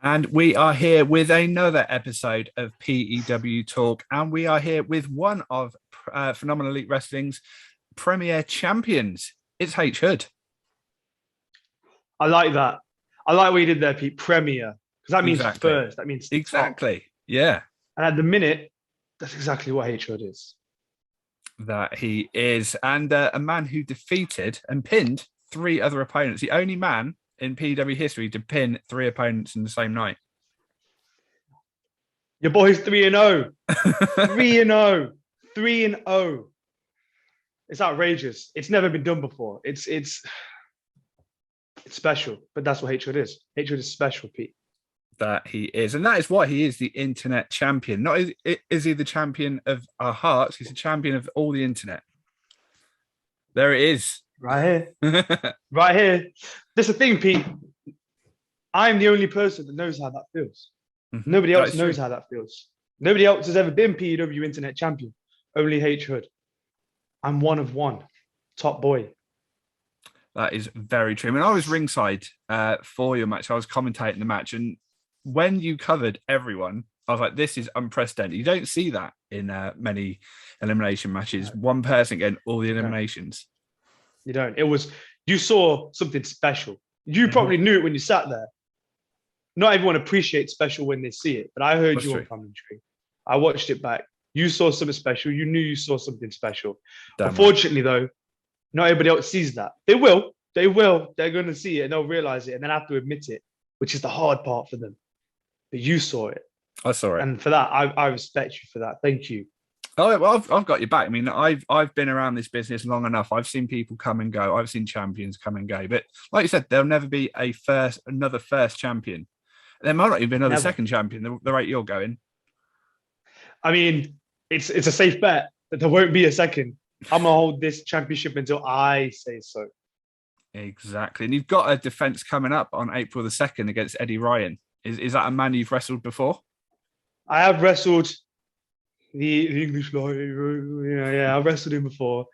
And we are here with another episode of PEW Talk. And we are here with one of Phenomenal Elite Wrestling's premier champions. It's H. Hood. I like that. I like what you did there, Pete. Premier. Because that means Exactly. first. That means Exactly. top. Yeah. And at the minute, that's exactly what H. Hood is. That he is. And a man who defeated and pinned three other opponents. The only man in PEW history to pin three opponents in the same night. Your boy's 3-0. 3-0. 3-0. It's outrageous. It's never been done before. It's special, but that's what H. Hood is. H. Hood is special, Pete. That he is. And that is why he is the internet champion. Not is he the champion of our hearts, he's the champion of all the internet. There it is. Right here. Right here. There's a thing, Pete. I'm the only person that knows how that feels. Mm-hmm. Nobody else knows how that feels. Nobody else has ever been PEW internet champion. Only H. Hood. I'm one of one. Top boy. That is very true. I mean, I was ringside for your match. I was commentating the match. And when you covered everyone, I was like, this is unprecedented. You don't see that in many elimination matches. One person getting all the eliminations. You don't. You saw something special. You probably knew it when you sat there. Not everyone appreciates special when they see it, but I heard your commentary. I watched it back. You saw something special. You knew you saw something special. Unfortunately, though, not everybody else sees that. They will. They will. They're going to see it and they'll realize it and then have to admit it, which is the hard part for them. But you saw it. I saw it. And for that, I respect you for that. Thank you. Oh, well, I've got your back. I mean, I've been around this business long enough. I've seen people come and go. I've seen champions come and go. But like you said, there'll never be another first champion. There might not even be another second champion. The rate you're going. I mean, it's a safe bet that there won't be a second. I'm gonna hold this championship until I say so. Exactly. And you've got a defense coming up on April the 2nd against Eddie Ryan. Is that a man you've wrestled before? I have wrestled the English lawyer. Yeah, I've wrestled him before.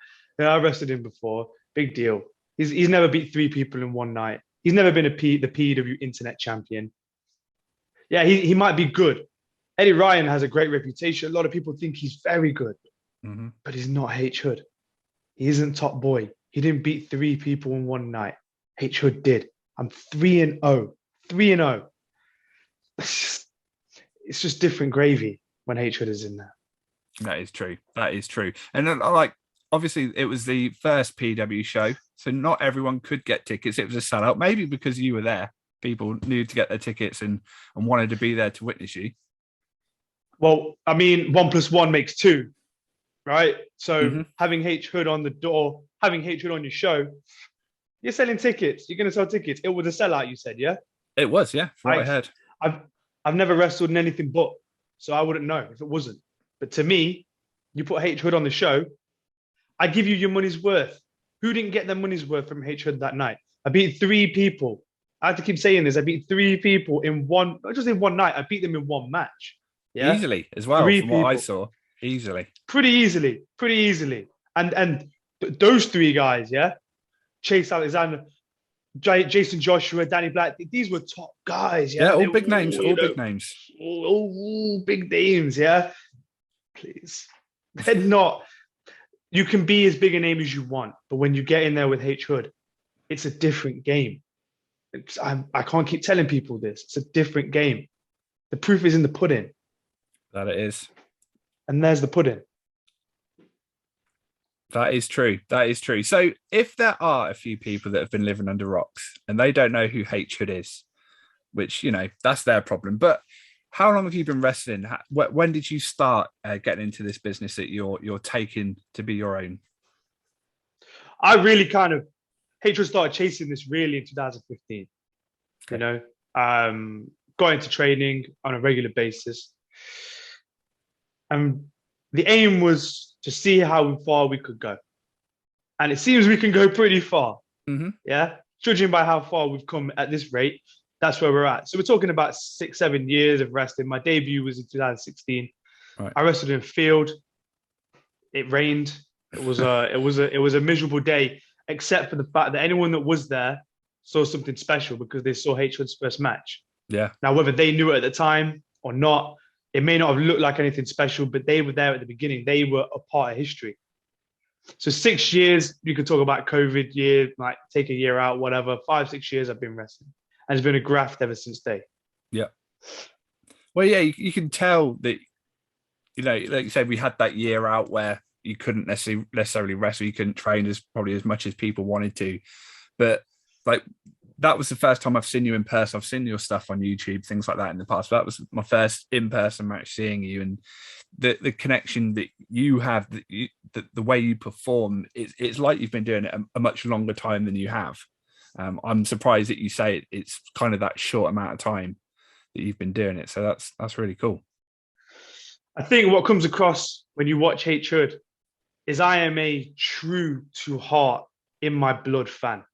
Big deal. He's never beat three people in one night. He's never been the PEW internet champion. Yeah, he might be good. Eddie Ryan has a great reputation. A lot of people think he's very good, but he's not H. Hood. He isn't top boy. He didn't beat three people in one night. H. Hood did. I'm 3-0. 3-0. It's just different gravy when H. Hood is in there. That is true. That is true. And obviously it was the first PW show, so not everyone could get tickets. It was a sellout, maybe because you were there. People knew to get their tickets and wanted to be there to witness you. Well, I mean, 1 + 1 makes 2, right? So having H. Hood on the door, having H. Hood on your show, you're selling tickets. You're going to sell tickets. It was a sellout, you said, yeah? It was, yeah, from what I heard. I've never wrestled in anything but, so I wouldn't know if it wasn't. But to me, you put H. Hood on the show, I give you your money's worth. Who didn't get their money's worth from H. Hood that night? I beat three people. I have to keep saying this. I beat three people not just in one night. I beat them in one match. Yeah, easily as well. From what I saw, easily, pretty easily. And those three guys, yeah, Chase Alexander, Jason Joshua, Danny Black. These were top guys. Yeah, all big names. All big names. All big names. Yeah, please. They're not. You can be as big a name as you want, but when you get in there with H. Hood, it's a different game. I can't keep telling people this. It's a different game. The proof is in the pudding. That it is. And there's the pudding. That is true. That is true. So if there are a few people that have been living under rocks and they don't know who H. Hood is, which, that's their problem. But how long have you been wrestling? When did you start getting into this business that you're taking to be your own? I really H. Hood started chasing this really in 2015. Okay. Got into training on a regular basis. And the aim was to see how far we could go. And it seems we can go pretty far. Yeah. Judging by how far we've come at this rate, that's where we're at. So we're talking about 6-7 years of wrestling. My debut was in 2016. Right. I wrestled in a field. It rained. It was a miserable day, except for the fact that anyone that was there saw something special because they saw H. Hood's first match. Yeah. Now, whether they knew it at the time or not, it may not have looked like anything special, but they were there at the beginning. They were a part of history. So 6 years, you could talk about COVID year, like take a year out, whatever. 5, 6 years I've been wrestling. And it's been a graft ever since day. Yeah. Well, yeah, you can tell that, like you said, we had that year out where you couldn't necessarily wrestle, you couldn't train as probably as much as people wanted to. But like that was the first time I've seen you in person. I've seen your stuff on YouTube, things like that in the past. But that was my first in-person match seeing you, and the connection that you have, the way you perform, it's like you've been doing it a much longer time than you have. I'm surprised that you say it's kind of that short amount of time that you've been doing it. So that's really cool. I think what comes across when you watch H Hood is I am a true to heart in my blood fan.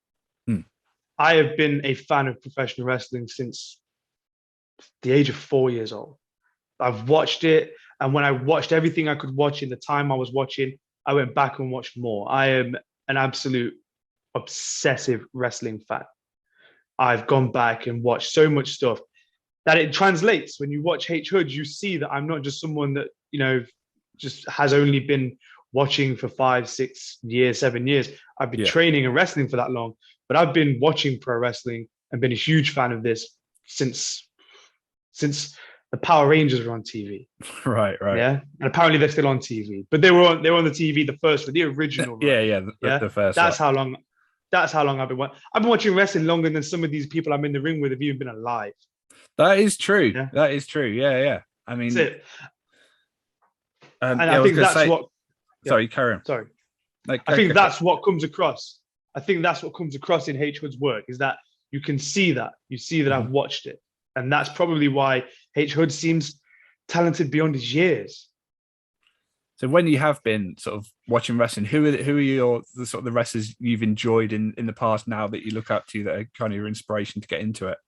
Hmm. I have been a fan of professional wrestling since the age of 4 years old. I've watched it, and when I watched everything I could watch in the time I was watching, I went back and watched more. I am an absolute obsessive wrestling fan. I've gone back and watched so much stuff that it translates. When you watch H Hood, you see that I'm not just someone that, just has only been watching for 5, 6 years, 7 years. I've been training and wrestling for that long, but I've been watching pro wrestling and been a huge fan of this since the Power Rangers were on TV. Right. Yeah. And apparently they're still on TV. But they were on the TV the first one, the original. Yeah, the first That's one. how long I've been watching wrestling longer than some of these people I'm in the ring with have even been alive. That is true. Yeah. That is true. Yeah. I mean, that's it. And I I think that's say, what. Sorry, carry on. Sorry. Like, I think that's what comes across. I think that's what comes across in H Hood's work is that you can see that. You see that I've watched it. And that's probably why H Hood seems talented beyond his years. So when you have been sort of watching wrestling, who are the sort of the wrestlers you've enjoyed in the past now that you look up to that are kind of your inspiration to get into it?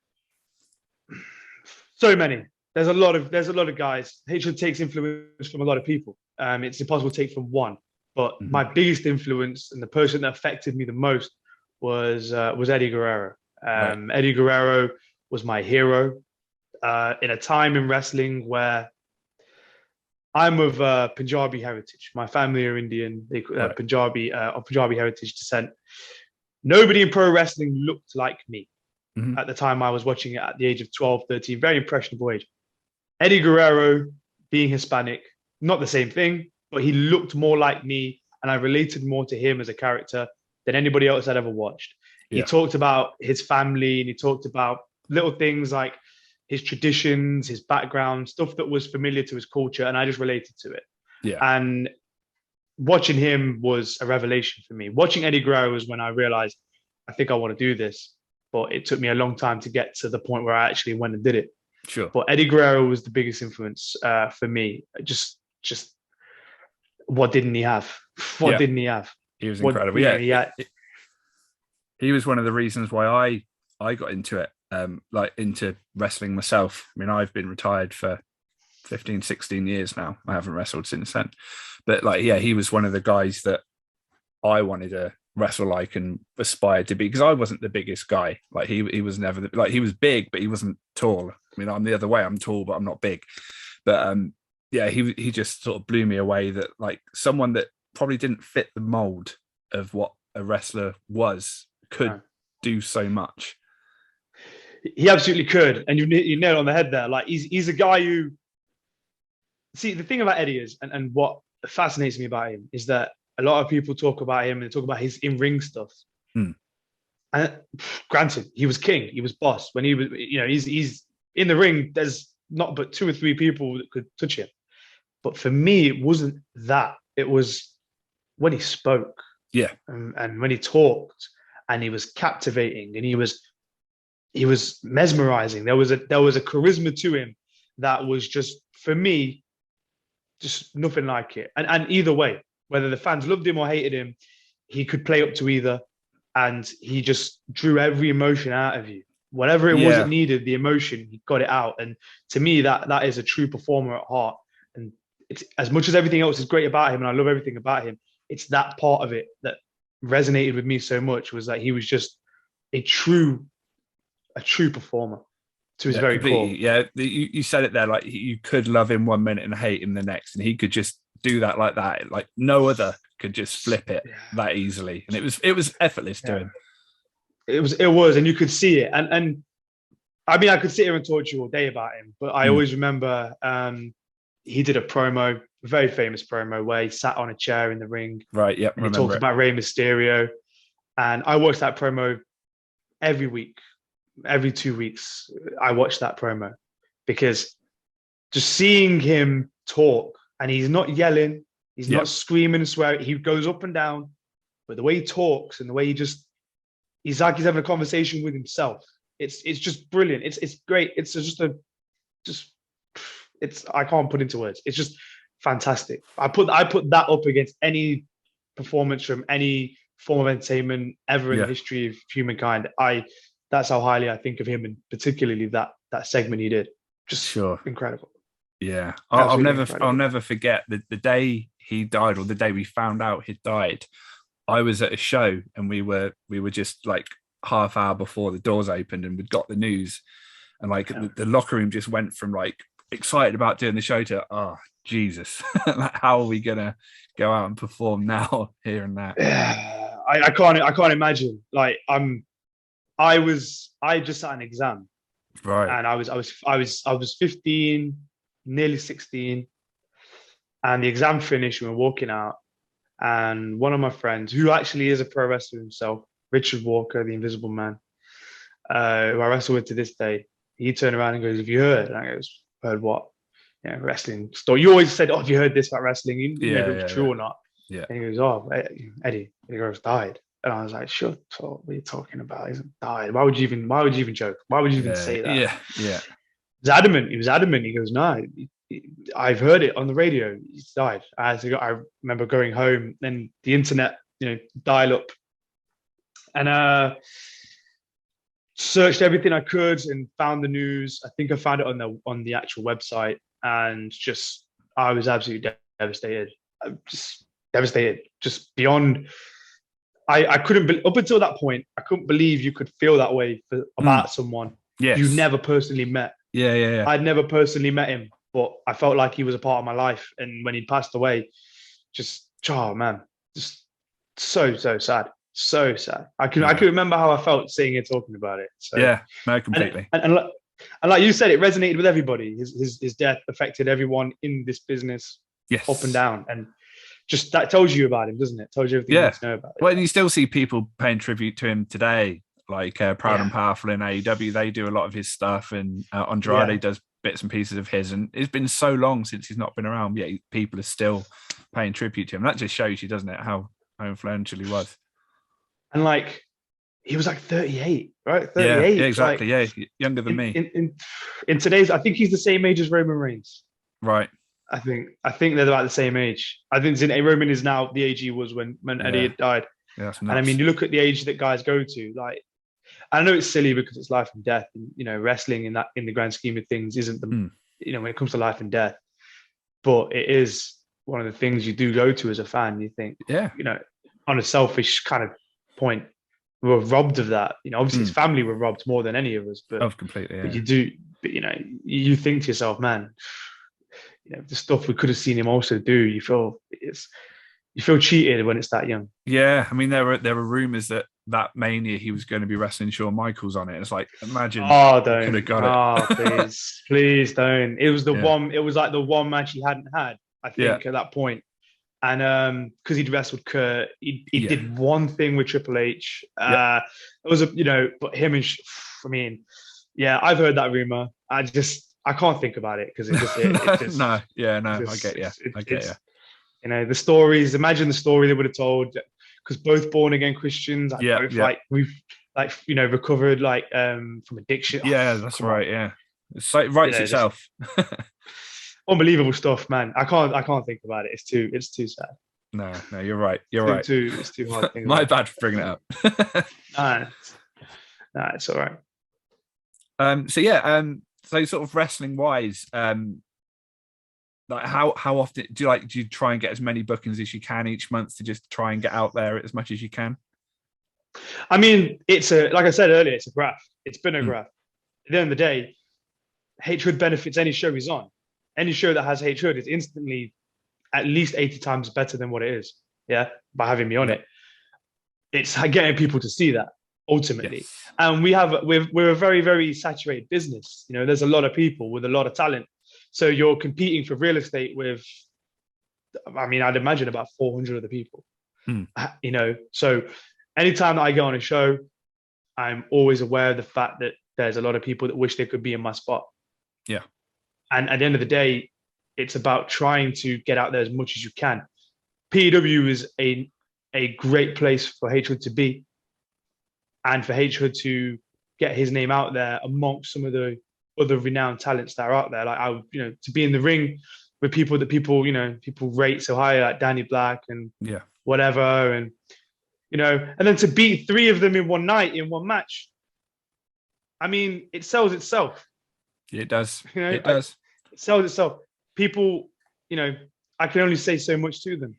So many. There's a lot of guys. H Hood takes influence from a lot of people. It's impossible to take from one. But my biggest influence and the person that affected me the most was Eddie Guerrero. Right. Eddie Guerrero was my hero in a time in wrestling where I'm of Punjabi heritage. My family are Indian, Right. Punjabi of Punjabi heritage descent. Nobody in pro wrestling looked like me at the time I was watching it at the age of 12, 13, very impressionable age. Eddie Guerrero, being Hispanic, not the same thing, but he looked more like me, and I related more to him as a character than anybody else I'd ever watched. Yeah. He talked about his family, and he talked about little things like his traditions, his background, stuff that was familiar to his culture, and I just related to it. Yeah. And watching him was a revelation for me. Watching Eddie Guerrero was when I realized, I think I want to do this. But it took me a long time to get to the point where I actually went and did it. Sure. But Eddie Guerrero was the biggest influence for me. Just what didn't he have? What didn't he have? He was incredible. He was one of the reasons why I got into it, like into wrestling myself. I mean, I've been retired for 15, 16 years now. I haven't wrestled since then. But like, yeah, he was one of the guys that I wanted to wrestle like and aspire to be, because I wasn't the biggest guy. Like he was never he was big, but he wasn't tall. I mean, I'm the other way. I'm tall, but I'm not big. But yeah, he just sort of blew me away, that like someone that probably didn't fit the mold of what a wrestler could do so much. He absolutely could, and you nailed it on the head there. Like he's a guy who, see, the thing about Eddie is, and what fascinates me about him is that a lot of people talk about him and talk about his in-ring stuff. And granted, he was king, he was boss. When he was, he's in the ring, there's not but 2 or 3 people that could touch him. But for me, it wasn't that. It was when he spoke. Yeah. And when he talked, and he was captivating, and he was mesmerizing. There was a charisma to him that was just, for me, just nothing like it. And either way, whether the fans loved him or hated him, he could play up to either, and he just drew every emotion out of you. Whatever it was that needed, the emotion, he got it out. And to me, that is a true performer at heart. And it's, as much as everything else is great about him, and I love everything about him, it's that part of it that resonated with me so much, was that he was just a true performer. to his Yeah, very core. completely. Yeah, you said it there. Like you could love him one minute and hate him the next, and he could just do that like that. Like no other could just flip it Yeah. that easily, and it was effortless to Yeah. him. It was, and you could see it. And I mean, I could sit here and talk to you all day about him, but I Mm. always remember he did a promo, a very famous promo, where he sat on a chair in the ring Right. Yep. and he Remember talked it. about Rey Mysterio. And I watched that promo every week, every 2 weeks. I watched that promo because just seeing him talk, and he's not yelling, he's Yeah. not screaming and swearing. He goes up and down, but the way he talks and the way he's like he's having a conversation with himself. It's just brilliant. It's great. It's just it's I can't put into words. It's just fantastic. I put that up against any performance from any form of entertainment ever in the Yeah. history of humankind. That's how highly I think of him, and particularly that segment he did. Just Sure. incredible. Yeah. Absolutely I'll incredible. never forget the day he died, or the day we found out he died. I was at a show, and we were just like half hour before the doors opened, and we'd got the news, and like Yeah. the locker room just went from like excited about doing the show to, oh Jesus, like, how are we gonna go out and perform now here and that? Yeah, I can't imagine. Like I just sat an exam, Right. and I was 15, nearly 16, and the exam finished. We were walking out, and one of my friends, who actually is a pro wrestler himself, Richard Walker, the Invisible Man, who I wrestle with to this day, he turned around and goes, "Have you heard?" And I goes, "Heard what?" Yeah, wrestling story. You always said, "Oh, have you heard this about wrestling?" You didn't know if Yeah. it was Yeah. true Yeah. or not. Yeah. And he goes, "Oh, Eddie Guerrero's died." And I was like, "Shut up! What are you talking about? He's died. Why would you even? Why would you even joke? Why would you even Yeah. say that?" Yeah. Yeah. He was adamant. He was adamant. He goes, "No, I've heard it on the radio. He's died." I remember going home, then the internet, dial up, and searched everything I could and found the news. I think I found it on the actual website, and just I was absolutely devastated. Just devastated, just beyond. I couldn't up until that point. I couldn't believe you could feel that way Mm. about someone you Yes. never personally met. Yeah. Yeah. Yeah. I'd never personally met him, but I felt like he was a part of my life. And when he passed away, just oh man, just so sad, so sad. I can Yeah. remember how I felt seeing it, talking about it. So Yeah. No, and completely. and like you said, it resonated with everybody. His death affected everyone in this business, up and Yes. down, and just that tells you about him, doesn't it? Tells you everything you Yeah. need to know about Well, it. and you still see people paying tribute to him today, like Proud and Yeah, Powerful in AEW. They do a lot of his stuff, and yeah. Andrade does bits and pieces of his. And it's been so long since he's not been around. Yet people are still paying tribute to him. That just shows you, doesn't it, how influential he was. And like he was like 38, right? Yeah. Yeah. 38. Like Exactly. Yeah. Younger than in me. in in, in today's, I think he's the same age as Roman Reigns. Right. I think they're about the same age. I think Roman is now the age he was when Eddie Yeah. had died. Yeah. That's And I mean, nuts. you look at the age that guys go to. Like, I know it's silly because it's life and death. And, wrestling in the grand scheme of things isn't the Mm. when it comes to life and death, but it is one of the things you do go to as a fan. You think, Yeah. on a selfish kind of point, we were robbed of that. Obviously his Mm. family were robbed more than any of us, but Oh, completely. but Yeah. you do, but you think to yourself, man, the stuff we could have seen him also do, you feel cheated when it's that young. Yeah. I mean, there were rumors that Mania he was going to be wrestling Shawn Michaels on it. It's like, imagine Oh, we could don't. have got Oh, it. please don't. It was the Yeah. one. It was like the one match he hadn't had, I Yeah. think, at that point. And because he'd wrestled Kurt, he Yeah. did one thing with Triple H. Yep. It was but him and I mean, yeah, I've heard that rumor. I can't think about it because No, yeah, no, I just get you. I get you. the stories. Imagine the story they would have told, because both born again Christians, like Yeah, both yeah, we've recovered from addiction. yeah. Oh, That's come on. right. Yeah, it's like writes Just itself. unbelievable stuff, man. I can't think about it. It's too sad. No, no, you're right. You're right. It's too hard to think My about. bad for bringing it up. Nah, nah, it's all right. So yeah, so sort of wrestling wise, like how often do you try and get as many bookings as you can each month to just try and get out there as much as you can? I mean, like I said earlier, it's a graph. It's been a Mm. graph. At the end of the day, H-Hood benefits any show he's on. Any show that has H-Hood is instantly at least 80 times better than what it is. Yeah, by having me on Yeah. it. It's getting people to see that ultimately. Yes. And we're a very, very saturated business. You know, there's a lot of people with a lot of talent. So you're competing for real estate with, I mean, I'd imagine about 400 other people. Hmm. You know, so anytime that I go on a show, I'm always aware of the fact that there's a lot of people that wish they could be in my spot. Yeah. And at the end of the day, it's about trying to get out there as much as you can. PEW is a great place for H-Hood to be, and for H-Hood to get his name out there amongst some of the other renowned talents that are out there. Like to be in the ring with people that people rate so high, like Danny Black and Yeah. whatever, and and then to beat three of them in one night in one match. I mean, it sells itself. It does. It does. It sells itself. People, I can only say so much to them.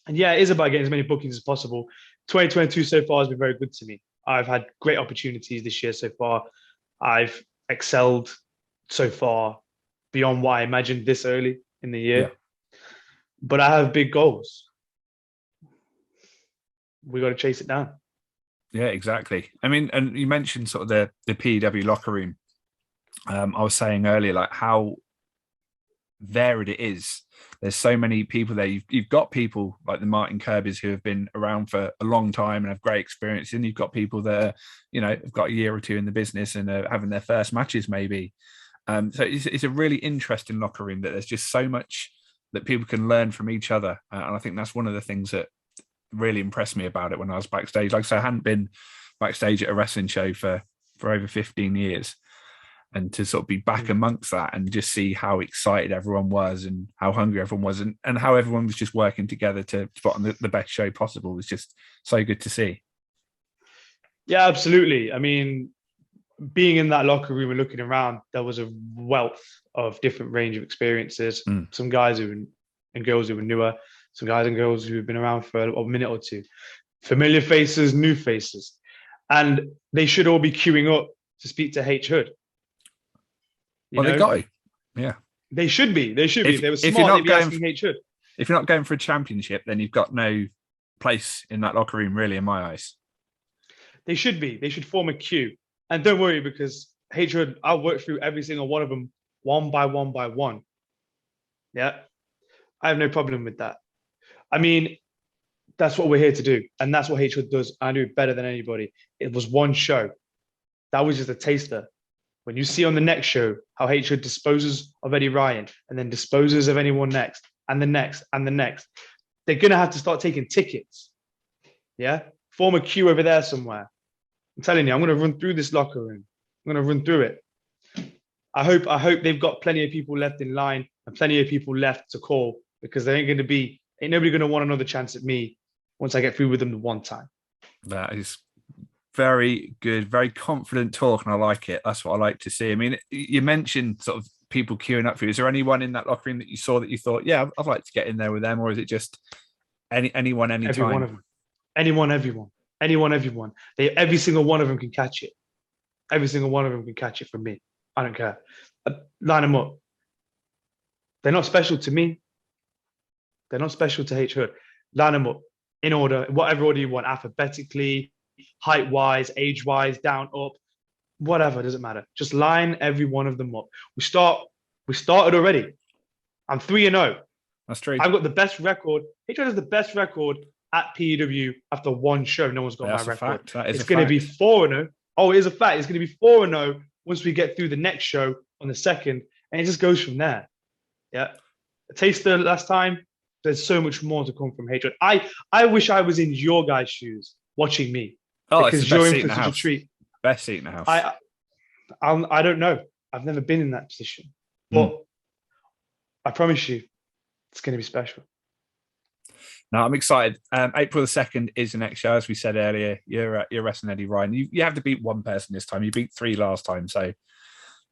And yeah, it is about getting as many bookings as possible. 2022 so far has been very good to me. I've had great opportunities this year so far. I've excelled so far beyond what I imagined this early in the year. Yeah. But I have big goals. We got to chase it down. Yeah, exactly. I mean, and you mentioned sort of the PEW locker room. I was saying earlier, like how varied it is. There's so many people there. You've got people like the Martin Kirbys who have been around for a long time and have great experience, and you've got people that have got a year or two in the business and are having their first matches maybe. So it's a really interesting locker room that there's just so much that people can learn from each other, and I think that's one of the things that really impressed me about it when I was backstage. Like I said, I hadn't been backstage at a wrestling show for over 15 years. And to sort of be back amongst that and just see how excited everyone was and how hungry everyone was and how everyone was just working together to put on the best show possible was just so good to see. Yeah, absolutely. I mean, being in that locker room and looking around, there was a wealth of different range of experiences. Some guys and girls who were newer, some guys and girls who have been around for a minute or two, familiar faces, new faces. And they should all be queuing up to speak to H-Hood. They got it. Yeah. They should be. They should be. If they were smart, they'd be asking H-Hood. If you're not going for a championship, then you've got no place in that locker room, really, in my eyes. They should be. They should form a queue. And don't worry, because H-Hood, I'll work through every single one of them one by one by one. Yeah. I have no problem with that. I mean, that's what we're here to do. And that's what H-Hood does. I do it better than anybody. It was one show. That was just a taster. When you see on the next show how H-Hood disposes of Eddie Ryan and then disposes of anyone next and the next and the next, they're going to have to start taking tickets. Yeah? Form a queue over there somewhere. I'm telling you, I'm going to run through this locker room. I'm going to run through it. I hope they've got plenty of people left in line and plenty of people left to call, because there ain't nobody going to want another chance at me once I get through with them the one time. That is very good, very confident talk, and I like it. That's what I like to see. I mean, you mentioned sort of people queuing up for you. Is there anyone in that locker room that you saw that you thought, yeah, I'd like to get in there with them, or is it just anyone, anytime? Every one of them. Anyone, everyone. Every single one of them can catch it. Every single one of them can catch it from me. I don't care. Line them up. They're not special to me. They're not special to H-Hood. Line them up in order, whatever order you want, alphabetically, height-wise, age-wise, down, up, whatever, doesn't matter. Just line every one of them up. We started already. I'm 3-0. That's true. I've got the best record. H-Hood has the best record at PEW after one show. No one's got my record. It's going to be 4-0. Oh, it is a fact. It's going to be 4-0 once we get through the next show on the 2nd, and it just goes from there. Yeah. A taster last time. There's so much more to come from H-Hood. I wish I was in your guys' shoes watching me. Oh, because it's the best seat in the such house. a treat. Best seat in the house. I don't know. I've never been in that position, but I promise you, it's going to be special. No, I'm excited. April the 2nd is the next show, as we said earlier. You're wrestling Eddie Ryan. You have to beat one person this time. You beat 3 last time, so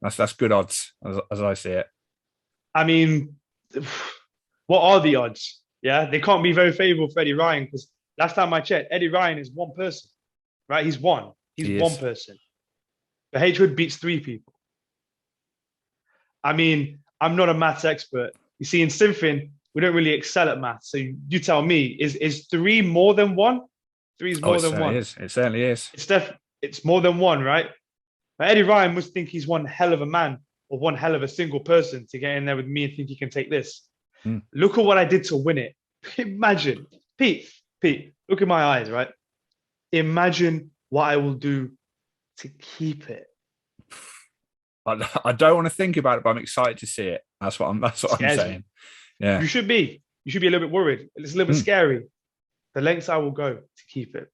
that's good odds as I see it. I mean, what are the odds? Yeah, they can't be very favourable for Eddie Ryan, because last time I checked, Eddie Ryan is one person, right? He's one person. But H-Hood beats 3 people. I mean, I'm not a maths expert. You see, in Symphony, we don't really excel at maths. So you tell me, is three more than one? Three is Oh, more it than certainly one. is. It certainly is. It's more than one, right? But Eddie Ryan must think he's one hell of a man or one hell of a single person to get in there with me and think he can take this. Mm. Look at what I did to win it. Imagine, Pete, look in my eyes, right? Imagine what I will do to keep it. I don't want to think about it, but I'm excited to see it. That's what I'm Scares saying. me. Yeah. You should be. You should be a little bit worried. It's a little bit scary. The lengths I will go to keep it.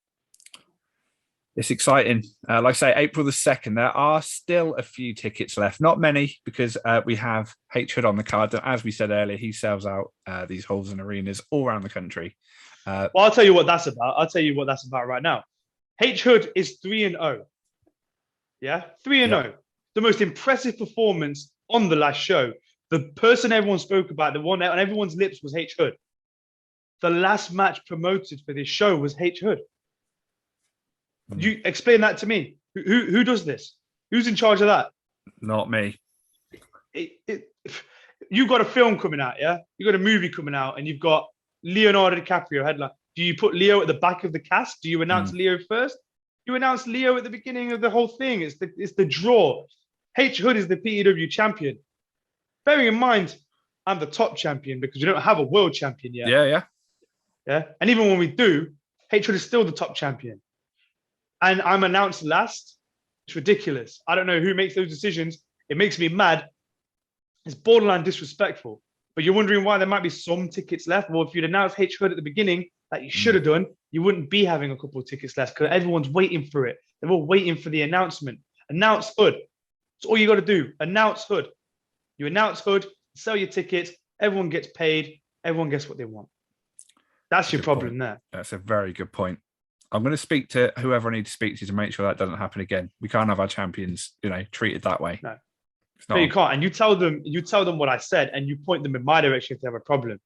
It's exciting. Like I say, April the 2nd, there are still a few tickets left. Not many, because we have H Hood on the card. As we said earlier, he sells out these halls and arenas all around the country. Well, I'll tell you what that's about. I'll tell you what that's about right now. H Hood is 3-0. Yeah, 3-0. The most impressive performance on the last show. The person everyone spoke about, the one on everyone's lips, was H Hood. The last match promoted for this show was H Hood. You explain that to me. Who does this? Who's in charge of that? Not me. You've got a film coming out, yeah? You've got a movie coming out, and you've got Leonardo DiCaprio headline. Do you put Leo at the back of the cast? Do you announce Leo first? You announce Leo at the beginning of the whole thing. It's the draw. H Hood is the PEW champion. Bearing in mind, I'm the top champion because we don't have a world champion yet. Yeah. And even when we do, H Hood is still the top champion. And I'm announced last. It's ridiculous. I don't know who makes those decisions. It makes me mad. It's borderline disrespectful. But you're wondering why there might be some tickets left. Well, if you'd announced H Hood at the beginning, like you should have done, you wouldn't be having a couple of tickets left because everyone's waiting for it. They're all waiting for the announcement. Announce Hood. That's all you got to do. Announce Hood. You announce Hood, sell your tickets, everyone gets paid, everyone gets what they want. That's your problem there. That's a very good point. I'm going to speak to whoever I need to speak to make sure that doesn't happen again. We can't have our champions, treated that way. No, you can't. And you tell them what I said, and you point them in my direction if they have a problem.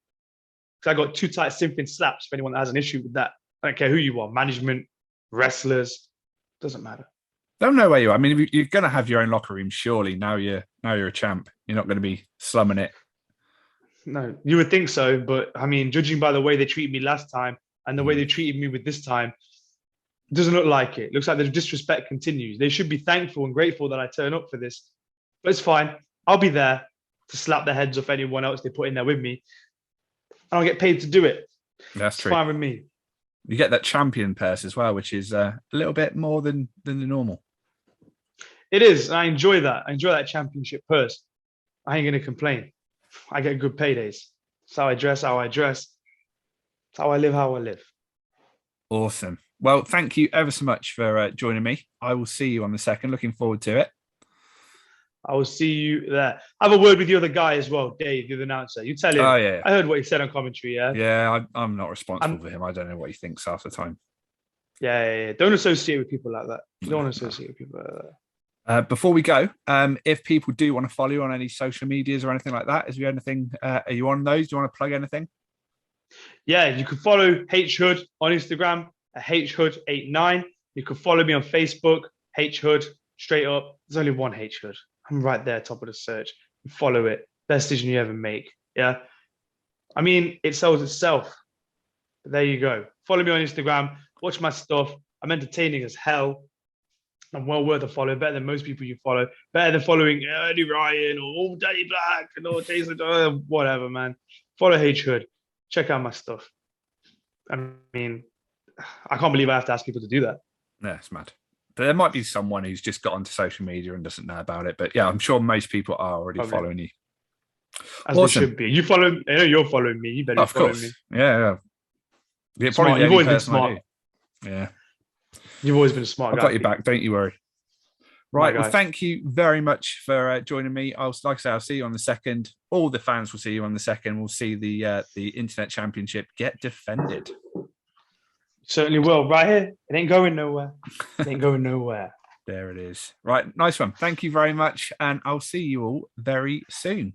Because I got two tight Symphony slaps for anyone that has an issue with that. I don't care who you are, management, wrestlers, doesn't matter. Don't know where you are. I mean, you're going to have your own locker room, surely. Now you're a champ. You're not going to be slumming it. No, you would think so, but I mean, judging by the way they treated me last time and the way they treated me with this time, it doesn't look like it. Looks like the disrespect continues. They should be thankful and grateful that I turn up for this. But it's fine. I'll be there to slap the heads off anyone else they put in there with me. And I'll get paid to do it. That's true. It's fine with me. You get that champion purse as well, which is a little bit more than the normal. It is. I enjoy that. I enjoy that championship purse. I ain't going to complain. I get good paydays. That's how I dress, That's how I live. Awesome. Well, thank you ever so much for joining me. I will see you on the 2nd. Looking forward to it. I will see you there. Have a word with the other guy as well, Dave, the other announcer. You tell him. Oh, yeah. I heard what he said on commentary, yeah? Yeah, I'm not responsible for him. I don't know what he thinks half the time. Yeah. Don't associate with people like that. You don't want to associate with people like that. Before we go, if people do want to follow you on any social medias or anything like that, is there anything? Are you on those? Do you want to plug anything? Yeah, you can follow H Hood on Instagram at HHood89. You can follow me on Facebook, H Hood, straight up. There's only one H Hood. I'm right there, top of the search. Follow it. Best decision you ever make. Yeah. I mean, it sells itself. But there you go. Follow me on Instagram. Watch my stuff. I'm entertaining as hell. I'm well worth a follow, better than most people you follow, better than following Eddie Ryan or Danny Black or Jason, whatever, man. Follow H Hood. Check out my stuff. I mean, I can't believe I have to ask people to do that. Yeah, it's mad. There might be someone who's just got onto social media and doesn't know about it, but yeah, I'm sure most people are already following you. As awesome. They should be. You follow. I know you're following me. You better follow me. Yeah. You've always been smart. Yeah. You've always been a smart guy. I've got your back. Don't you worry. Right. Well, thank you very much for joining me. Like I say, I'll see you on the 2nd. All the fans will see you on the 2nd. We'll see the Internet Championship get defended. Certainly will. Right here. It ain't going nowhere. It ain't going nowhere. There it is. Right. Nice one. Thank you very much. And I'll see you all very soon.